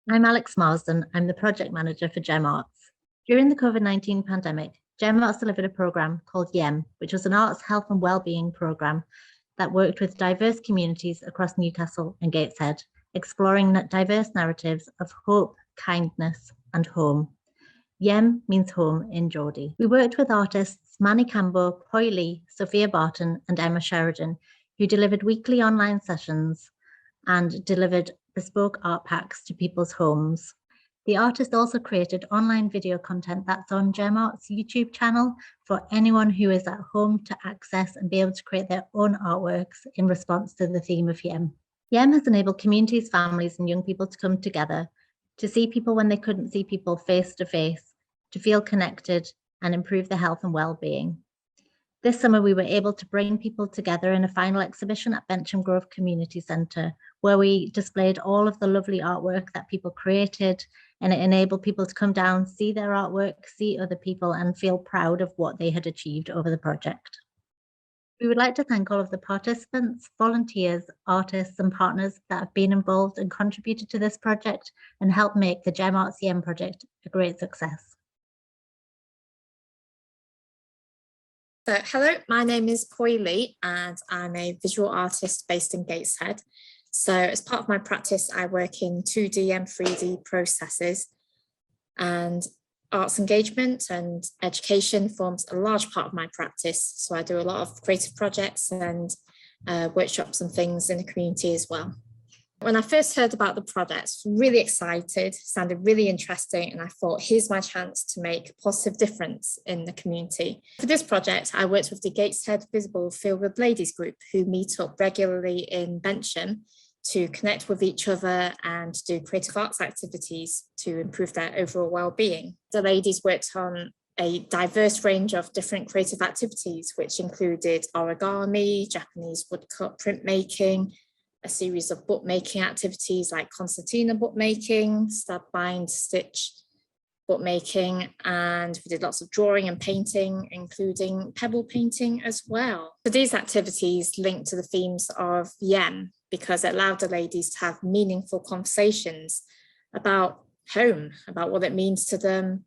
I'm Alex Marsden. I'm the project manager for GemArts. During the COVID-19 pandemic, GemArts delivered a program called Hyem, which was an arts, health and wellbeing program that worked with diverse communities across Newcastle and Gateshead, exploring diverse narratives of hope, kindness and home. Hyem means home in Geordie. We worked with artists Manny Cambo, Pui Lee, Sophia Barton and Emma Sheridan, who delivered weekly online sessions and delivered bespoke art packs to people's homes. The artist also created online video content that's on GemArts YouTube channel for anyone who is at home to access and be able to create their own artworks in response to the theme of Hyem. Hyem has enabled communities, families and young people to come together, to see people when they couldn't see people face to face, to feel connected and improve their health and well-being. This summer, we were able to bring people together in a final exhibition at Bentham Grove Community Centre, where we displayed all of the lovely artwork that people created, and it enabled people to come down, see their artwork, see other people, and feel proud of what they had achieved over the project. We would like to thank all of the participants, volunteers, artists, and partners that have been involved and contributed to this project and helped make the GemArts Hyem project a great success. So, hello, my name is Pui Lee and I'm a visual artist based in Gateshead. So as part of my practice, I work in 2D and 3D processes, and arts engagement and education forms a large part of my practice. So I do a lot of creative projects and workshops and things in the community as well. When I first heard about the project, I was really excited, sounded really interesting, and I thought, here's my chance to make a positive difference in the community. For this project, I worked with the Gateshead Visible Feel Good Ladies group, who meet up regularly in Bentham to connect with each other and do creative arts activities to improve their overall well-being. The ladies worked on a diverse range of different creative activities, which included origami, Japanese woodcut printmaking, a series of bookmaking activities like concertina bookmaking, stab, bind, stitch bookmaking, and we did lots of drawing and painting, including pebble painting as well. So these activities linked to the themes of Hyem because it allowed the ladies to have meaningful conversations about home, about what it means to them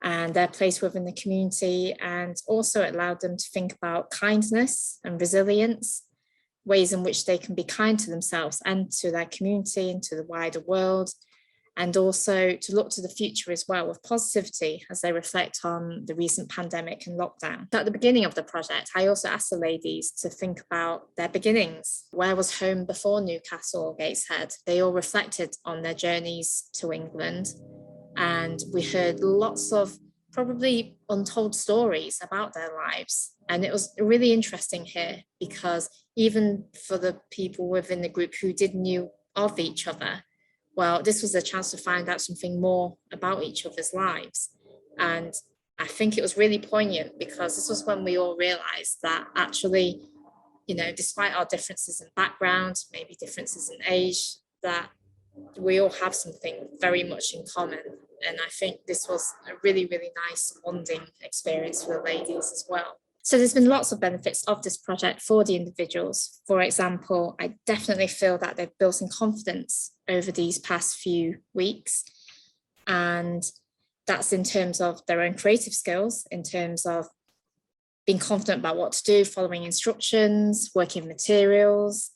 and their place within the community, and also it allowed them to think about kindness and resilience, ways in which they can be kind to themselves and to their community and to the wider world, and also to look to the future as well with positivity as they reflect on the recent pandemic and lockdown. At the beginning of the project, I also asked the ladies to think about their beginnings. Where was home before Newcastle or Gateshead? They all reflected on their journeys to England, and we heard lots of probably untold stories about their lives. And it was really interesting here because even for the people within the group who did knew of each other, well, this was a chance to find out something more about each other's lives. And I think it was really poignant because this was when we all realized that actually, you know, despite our differences in background, maybe differences in age, that we all have something very much in common. And I think this was a really, really nice bonding experience for the ladies as well. So there's been lots of benefits of this project for the individuals. For example, I definitely feel that they've built in confidence over these past few weeks. And that's in terms of their own creative skills, in terms of being confident about what to do, following instructions, working materials,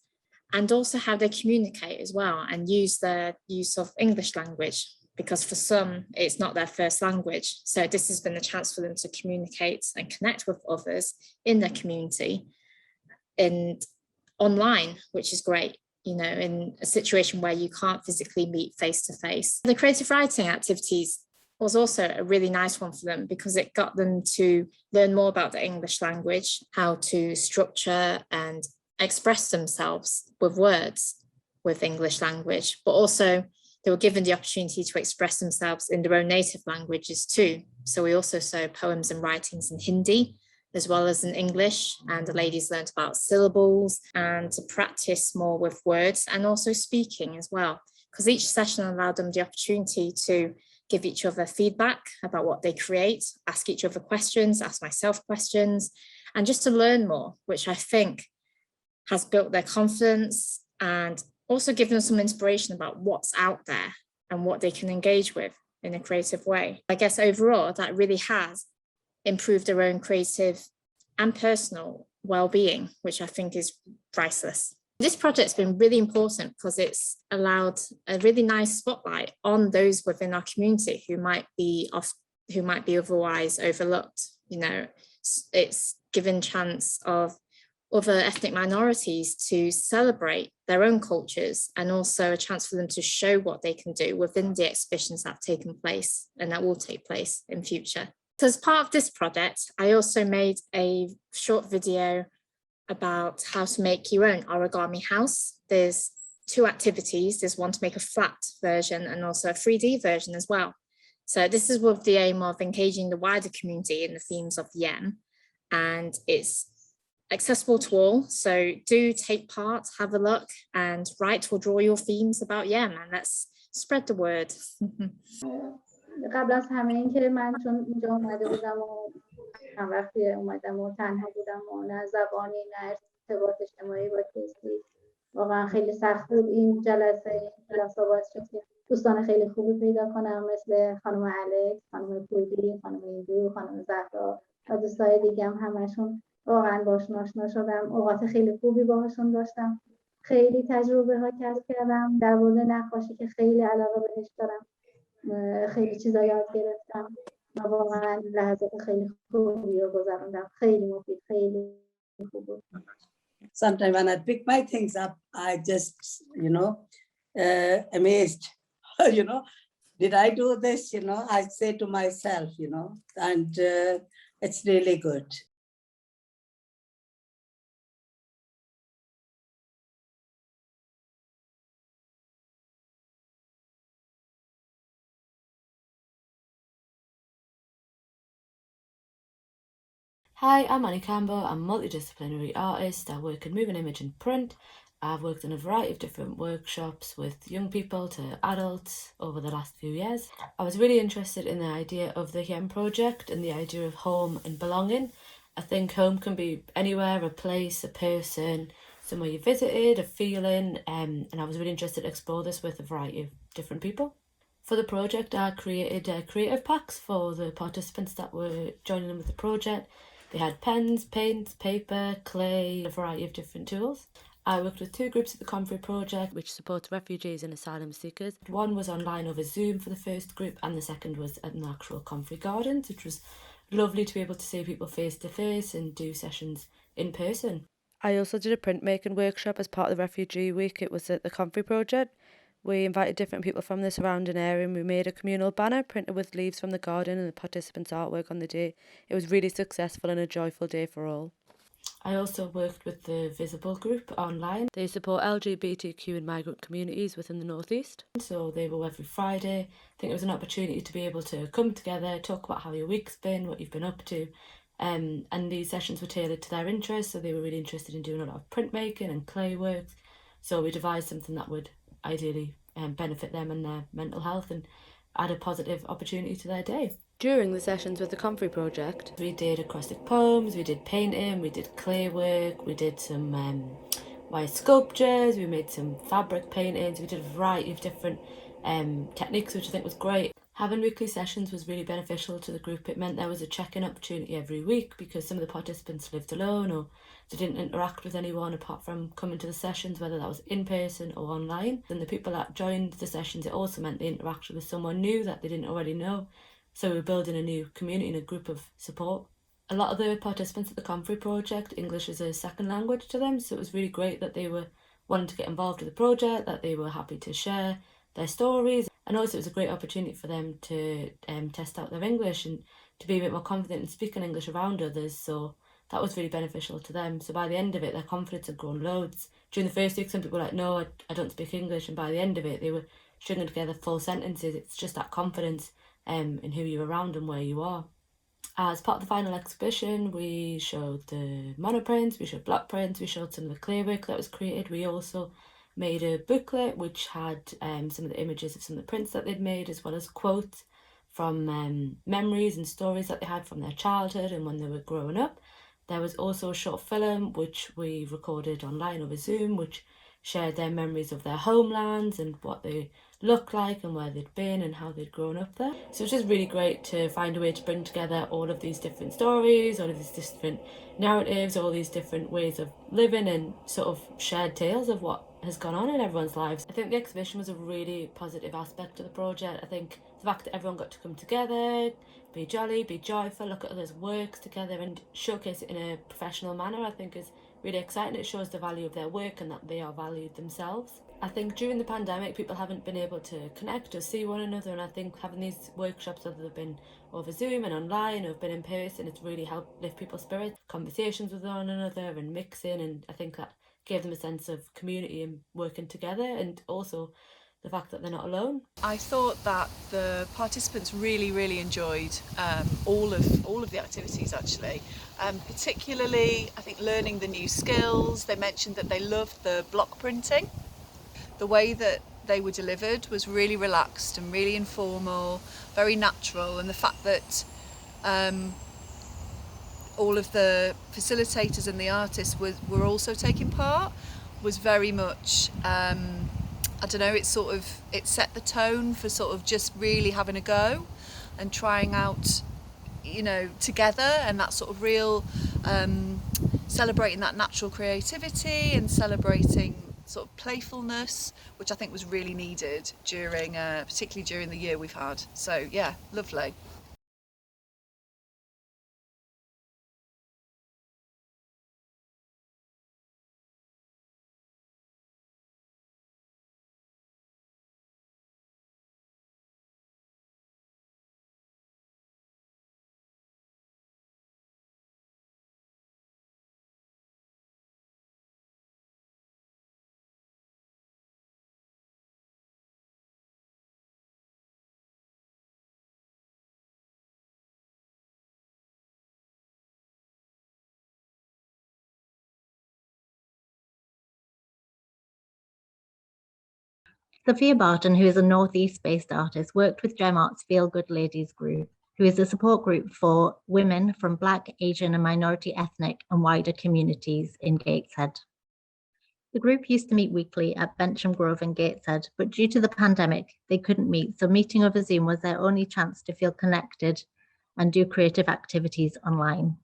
and also how they communicate as well and use their use of English language, because for some, it's not their first language. So this has been a chance for them to communicate and connect with others in their community and online, which is great, you know, in a situation where you can't physically meet face to face. The creative writing activities was also a really nice one for them because it got them to learn more about the English language, how to structure and express themselves with words with English language, but also they were given the opportunity to express themselves in their own native languages too. So we also saw poems and writings in Hindi as well as in English, and the ladies learned about syllables and to practice more with words and also speaking as well, because each session allowed them the opportunity to give each other feedback about what they create, ask each other questions, ask myself questions, and just to learn more, which I think has built their confidence and also given them some inspiration about what's out there and what they can engage with in a creative way. I guess overall, that really has improved their own creative and personal well-being, which I think is priceless. This project's been really important because it's allowed a really nice spotlight on those within our community who might be otherwise overlooked. You know, it's given chance of other ethnic minorities to celebrate their own cultures, and also a chance for them to show what they can do within the exhibitions that have taken place and that will take place in future. So as part of this project, I also made a short video about how to make your own origami house. There's two activities. There's one to make a flat version and also a 3D version as well. So this is with the aim of engaging the wider community in the themes of Hyem, and it's accessible to all. So do take part, have a look, and write or draw your themes about Hyem, and let's spread the word. قبل از همه این که من چون اینجا اومده بودم و چند وقتی اومدم و تنها بودم و نه زبانی نه ارتباط اجتماعی با کسی، واقعا خیلی سخت بود این جلسه باعث شد که دوستان خیلی خوبی پیدا کنم، مثل خانم الکس، خانم پویلی، خانم ایندو، خانم زهرا و دوستای دیگه هم همشون واقعا باشون آشنا شدم. اوقات خیلی خوبی باهاشون داشتم. خیلی تجربه ها کسب کردم در مورد نقاشی که خیلی علاقه بهش دارم. خیلی چیزا یاد گرفتم و واقعا لحظات خیلی خوبی رو گذروندم. خیلی مفید، خیلی خوب بود. Sometimes when I pick my things up, I just, amazed, did I do this, I say to myself, and it's really good. Hi, I'm Annie Campbell. I'm a multidisciplinary artist. I work in moving image and print. I've worked in a variety of different workshops with young people to adults over the last few years. I was really interested in the idea of the Hyem project and the idea of home and belonging. I think home can be anywhere, a place, a person, somewhere you visited, a feeling, and I was really interested to explore this with a variety of different people. For the project, I created creative packs for the participants that were joining in with the project. They had pens, paints, paper, clay, a variety of different tools. I worked with two groups at the Comfrey project, which supports refugees and asylum seekers. One was online over Zoom for the first group, and the second was at an actual Comfrey Gardens, which was lovely to be able to see people face to face and do sessions in person. I also did a printmaking workshop as part of the Refugee Week. It was at the Comfrey project. We invited different people from the surrounding area, and we made a communal banner printed with leaves from the garden and the participants' artwork on the day. It was really successful and a joyful day for all. I also worked with the Visible group online. They support LGBTQ and migrant communities within the North East. So they were every Friday. I think it was an opportunity to be able to come together, talk about how your week's been, what you've been up to. And these sessions were tailored to their interests. So they were really interested in doing a lot of printmaking and clay works. So we devised something that would ideally benefit them and their mental health and add a positive opportunity to their day. During the sessions with the Comfrey project, we did acrostic poems, we did painting, we did clay work, we did some wire sculptures, we made some fabric paintings, we did a variety of different techniques, which I think was great. Having weekly sessions was really beneficial to the group. It meant there was a check-in opportunity every week because some of the participants lived alone or they didn't interact with anyone apart from coming to the sessions, whether that was in person or online. And the people that joined the sessions, it also meant they interacted with someone new that they didn't already know. So we were building a new community and a group of support. A lot of the participants at the Comfrey project, English is a second language to them, so it was really great that they were wanting to get involved with the project, that they were happy to share their stories, and also it was a great opportunity for them to test out their English and to be a bit more confident in speaking English around others. So that was really beneficial to them. So by the end of it, their confidence had grown loads. During the first week, some people were like, no, I don't speak English, and by the end of it, they were stringing together full sentences. It's just that confidence in who you're around and where you are. As part of the final exhibition, we showed the monoprints, we showed block prints, we showed some of the clay work that was created. We also made a booklet which had some of the images of some of the prints that they'd made, as well as quotes from memories and stories that they had from their childhood and when they were growing up. There was also a short film which we recorded online over Zoom, which shared their memories of their homelands and what they look like and where they'd been and how they'd grown up there. So it's just really great to find a way to bring together all of these different stories, all of these different narratives, all these different ways of living and sort of shared tales of what has gone on in everyone's lives. I think the exhibition was a really positive aspect of the project. I think the fact that everyone got to come together, be jolly, be joyful, look at others' works together and showcase it in a professional manner, I think is really exciting. It shows the value of their work and that they are valued themselves. I think during the pandemic people haven't been able to connect or see one another, and I think having these workshops, whether they've been over Zoom and online or have been in person, it's really helped lift people's spirits, conversations with one another and mixing, and I think that gave them a sense of community and working together, and also the fact that they're not alone. I thought that the participants really enjoyed all of the activities actually. Particularly, I think learning the new skills. They mentioned that they loved the block printing. The way that they were delivered was really relaxed and really informal, very natural, and the fact that all of the facilitators and the artists were also taking part was very much, I don't know, it set the tone for sort of just really having a go and trying out, you know, together, and that sort of real celebrating that natural creativity and celebrating sort of playfulness, which I think was really needed during, particularly during the year we've had. So yeah, lovely. Sophia Barton, who is a Northeast-based artist, worked with GemArts Feel Good Ladies group, who is a support group for women from Black, Asian and minority ethnic and wider communities in Gateshead. The group used to meet weekly at Bencham Grove in Gateshead, but due to the pandemic, they couldn't meet, so meeting over Zoom was their only chance to feel connected and do creative activities online.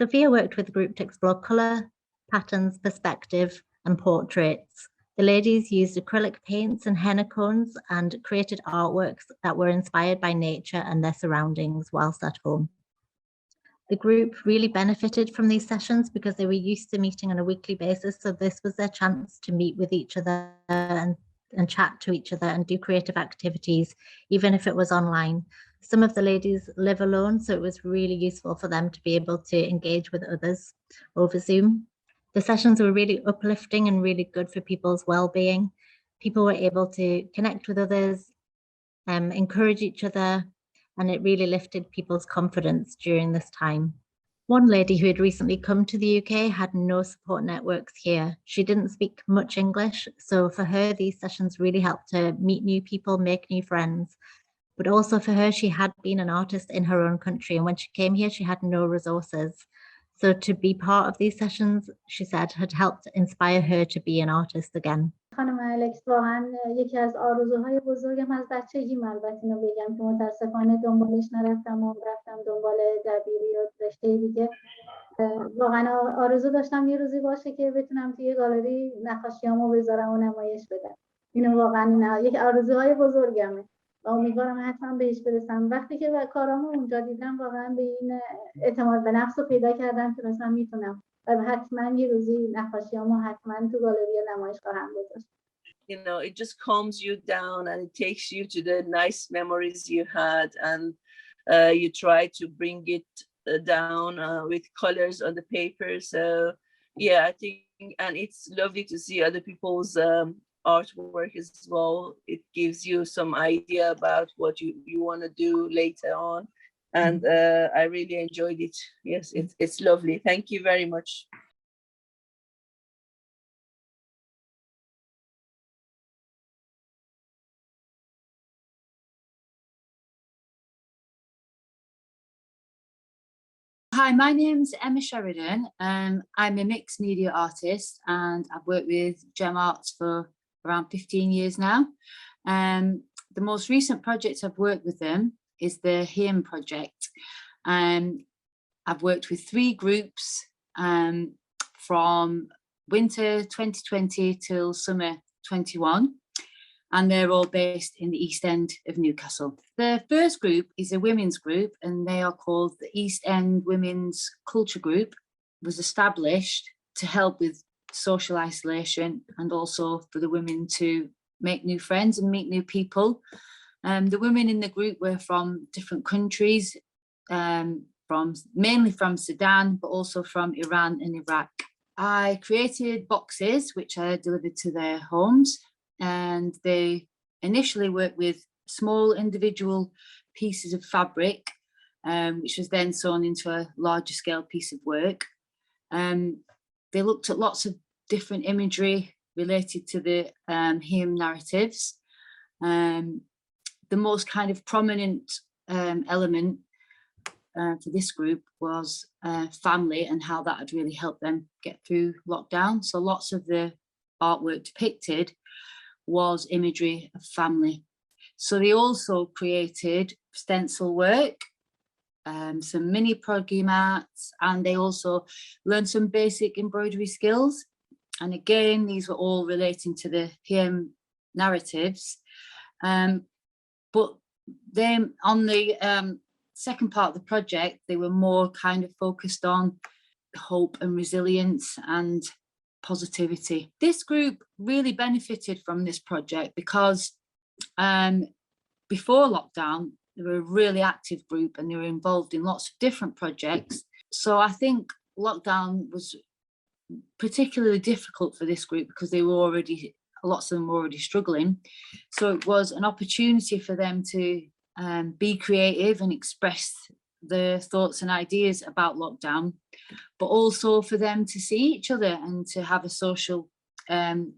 Sophia worked with the group to explore colour, patterns, perspective and portraits. The ladies used acrylic paints and henna cones and created artworks that were inspired by nature and their surroundings whilst at home. The group really benefited from these sessions because they were used to meeting on a weekly basis, so this was their chance to meet with each other and chat to each other and do creative activities, even if it was online. Some of the ladies live alone, so it was really useful for them to be able to engage with others over Zoom. The sessions were really uplifting and really good for people's well-being. People were able to connect with others, encourage each other, and it really lifted people's confidence during this time. One lady who had recently come to the UK had no support networks here. She didn't speak much English, so for her, these sessions really helped her meet new people, make new friends. But also for her, she had been an artist in her own country, and when she came here, she had no resources. So to be part of these sessions, she said, had helped inspire her to be an artist again. خانم الکس، واقعا یکی از آرزوهای بزرگم از بچگیم، البته اینو بگم که متاسفانه دنبالش نرفتم و رفتم دنبال دبیری یا رشته دیگه. واقعا آرزو داشتم یه روزی باشه که بتونم توی گالری نقاشیامو بذارم و نمایش بدم. اینو واقعا یک آرزوهای بزرگمه و امیدوارم حتما بهش برسم. وقتی که کارامو اونجا دیدم واقعا به این اعتماد به نفس رو پیدا کردم که مثلا میتونم و حتما یه روزی نقاشیامو حتما تو گالری نمایش خواهم گذاشت. You know, it just calms you down and it takes you to the nice memories you had, and you try to bring it down with colors on the paper. So yeah, I think, and it's lovely to see other people's artwork as well. It gives you some idea about what you want to do later on, and I really enjoyed it. Yes, it's lovely. Thank you very much. Hi, my name's Emma Sheridan. I'm a mixed media artist and I've worked with GemArts for around 15 years now. The most recent project I've worked with them is the Hyem project. I've worked with 3 groups from winter 2020 till summer 21, and they're all based in the East End of Newcastle. The first group is a women's group, and they are called the East End Women's Culture Group. It was established to help with social isolation and also for the women to make new friends and meet new people. The women in the group were from different countries, mainly from Sudan, but also from Iran and Iraq. I created boxes which I delivered to their homes, and they initially worked with small individual pieces of fabric, which was then sewn into a larger scale piece of work. They looked at lots of different imagery related to the Hyem narratives. The most kind of prominent element for this group was family, and how that had really helped them get through lockdown. So lots of the artwork depicted was imagery of family. So they also created stencil work, some mini proggy mats, and they also learned some basic embroidery skills. And again, these were all relating to the Hyem narratives. But then on the second part of the project, they were more kind of focused on hope and resilience and positivity. This group really benefited from this project because before lockdown, they were a really active group and they were involved in lots of different projects. So I think lockdown was particularly difficult for this group because they were already, lots of them were already struggling. So it was an opportunity for them to be creative and express their thoughts and ideas about lockdown, but also for them to see each other and to have a social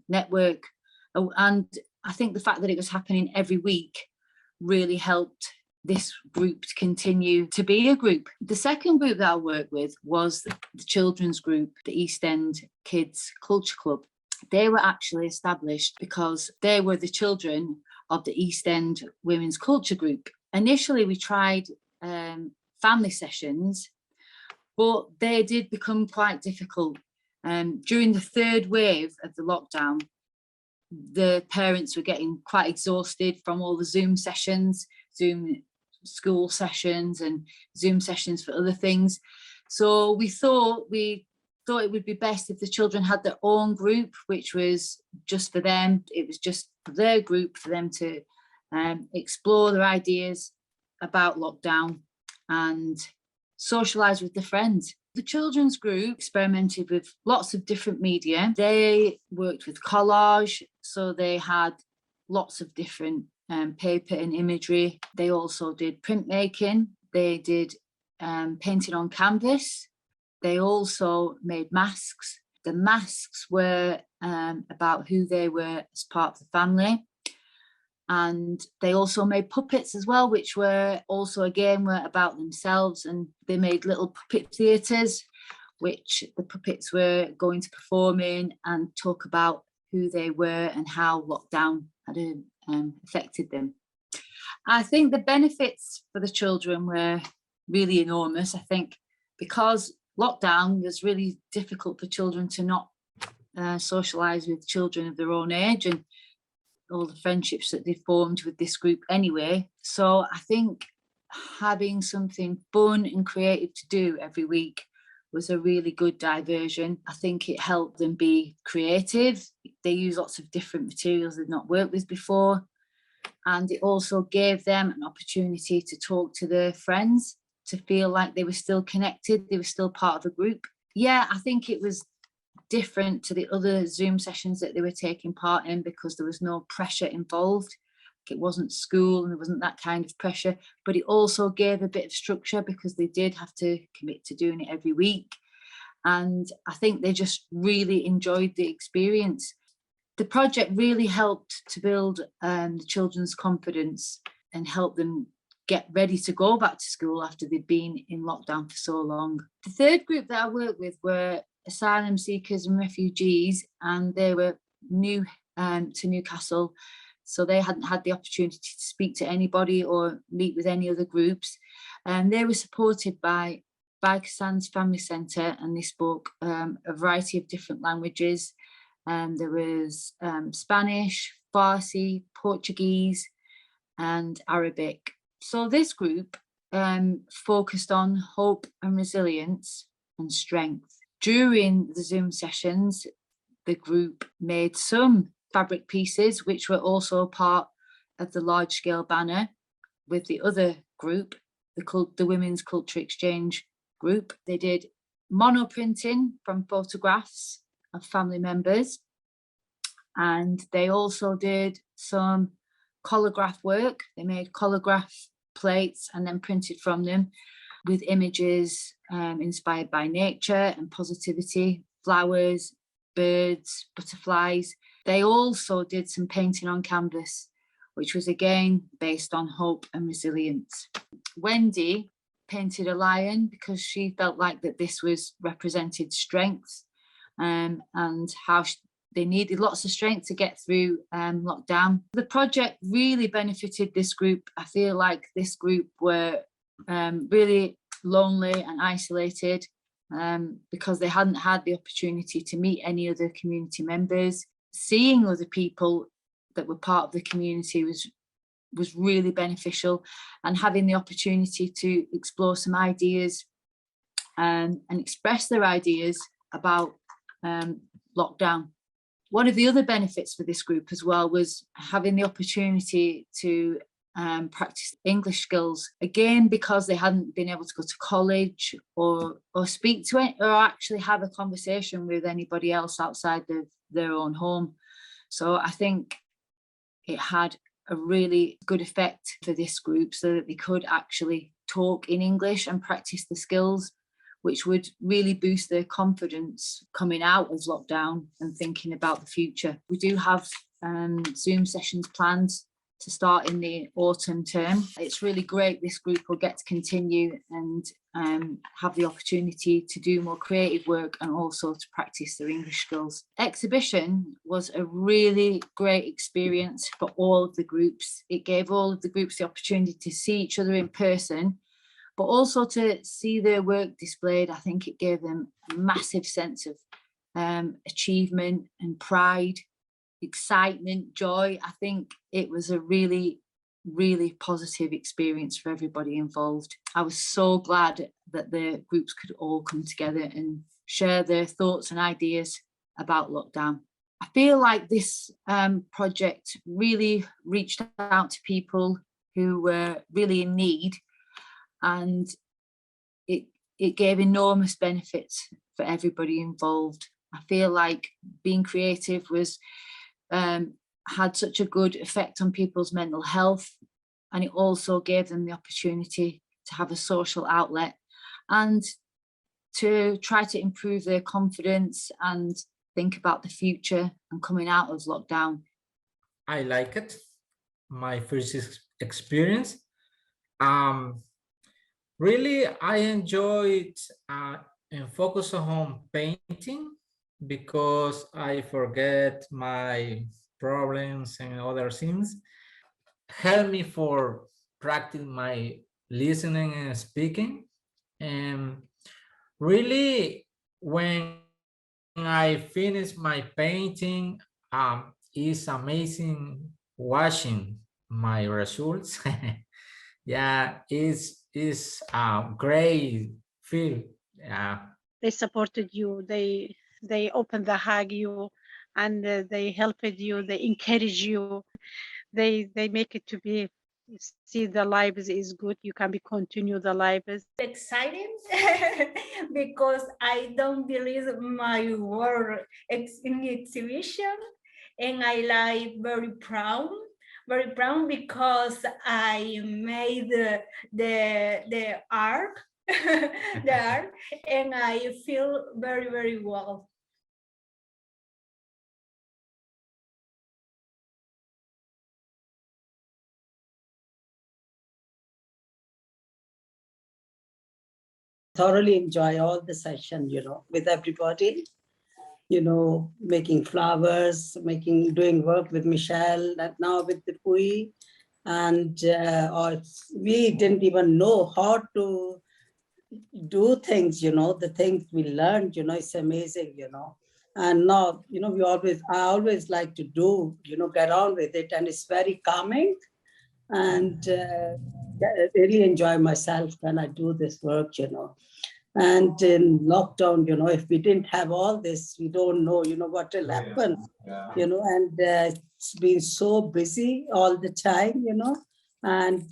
network. And I think the fact that it was happening every week really helped this group to continue to be a group. The second group that I worked with was the children's group, the East End Kids Culture Club. They were actually established because they were the children of the East End Women's Culture Group. Initially, we tried family sessions, but they did become quite difficult. During the third wave of the lockdown, the parents were getting quite exhausted from all the Zoom sessions, Zoom school sessions and Zoom sessions for other things. So we thought it would be best if the children had their own group, which was just for them. It was just their group for them to explore their ideas about lockdown and socialise with their friends. The children's group experimented with lots of different media. They worked with collage, so they had lots of different paper and imagery. They also did printmaking. They did painting on canvas. They also made masks. The masks were about who they were as part of the family. And they also made puppets as well, which were also, again, were about themselves. And they made little puppet theatres, which the puppets were going to perform in and talk about who they were and how lockdown had affected them. I think the benefits for the children were really enormous. I think because lockdown was really difficult for children to not socialise with children of their own age, and all the friendships that they formed with this group anyway. So I think having something fun and creative to do every week was a really good diversion. I think it helped them be creative. They use lots of different materials they've not worked with before. And it also gave them an opportunity to talk to their friends, to feel like they were still connected, they were still part of a group. Yeah, I think it was different to the other Zoom sessions that they were taking part in because there was no pressure involved. It wasn't school and there wasn't that kind of pressure, but it also gave a bit of structure because they did have to commit to doing it every week. And I think they just really enjoyed the experience. The project really helped to build the children's confidence and help them get ready to go back to school after they'd been in lockdown for so long. The third group that I worked with were asylum seekers and refugees, and they were new to Newcastle. so they hadn't had the opportunity to speak to anybody or meet with any other groups. And they were supported by Sands Family Centre, and they spoke a variety of different languages. There was Spanish, Farsi, Portuguese, and Arabic. So this group focused on hope and resilience and strength. During the Zoom sessions, the group made some fabric pieces, which were also part of the large-scale banner with the other group, the Women's Culture Exchange group. They did monoprinting from photographs of family members, and they also did some collagraph work. They made collagraph plates and then printed from them with images inspired by nature and positivity, flowers, birds, butterflies. They also did some painting on canvas, which was again based on hope and resilience. Wendy painted a lion because she felt like that this was represented strength, and how they needed lots of strength to get through lockdown. The project really benefited this group. I feel like this group were really lonely and isolated because they hadn't had the opportunity to meet any other community members. Seeing other people that were part of the community was really beneficial, and having the opportunity to explore some ideas and express their ideas about lockdown. One of the other benefits for this group as well was having the opportunity to practice English skills, again because they hadn't been able to go to college or speak to it or actually have a conversation with anybody else outside their own home. So I think it had a really good effect for this group, so that they could actually talk in English and practice the skills, which would really boost their confidence coming out of lockdown and thinking about the future. We do have Zoom sessions planned to start in the autumn term. It's really great this group will get to continue and have the opportunity to do more creative work and also to practice their English skills. Exhibition was a really great experience for all of the groups. It gave all of the groups the opportunity to see each other in person, but also to see their work displayed. I think it gave them a massive sense of achievement and pride, excitement, joy. I think it was a really, really positive experience for everybody involved. I was so glad that the groups could all come together and share their thoughts and ideas about lockdown. I feel like this project really reached out to people who were really in need, and it gave enormous benefits for everybody involved. I feel like being creative was had such a good effect on people's mental health, and it also gave them the opportunity to have a social outlet and to try to improve their confidence and think about the future and coming out of lockdown. I like it. My first experience. Really, I enjoyed and focus on painting because I forget my problems and other things. Help me for practice my listening and speaking. And really, when I finish my painting, it's amazing watching my results. Yeah, it's a great feel. Yeah. They supported you, they opened the hug you, and they helped you, they encourage you, they make it to be, see the lives is good, you can be continue the lives. Exciting because I don't believe my work in the exhibition, and I like very proud because I made the art the art, and I feel very, very well. Thoroughly enjoy all the session, with everybody. you know, making flowers, doing work with Michelle, and now with the Pui. And we didn't even know how to do things, you know, the things we learned, you know, it's amazing, you know. And now, you know, I always like to do, you know, get on with it, and it's very calming. And I really enjoy myself when I do this work, you know. And in lockdown, you know, if we didn't have all this, we don't know, you know, what will happen, you know, and it's been so busy all the time, you know, and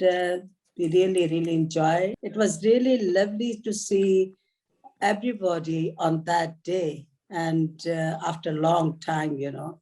we really, really enjoy. It was really lovely to see everybody on that day, and after a long time, you know.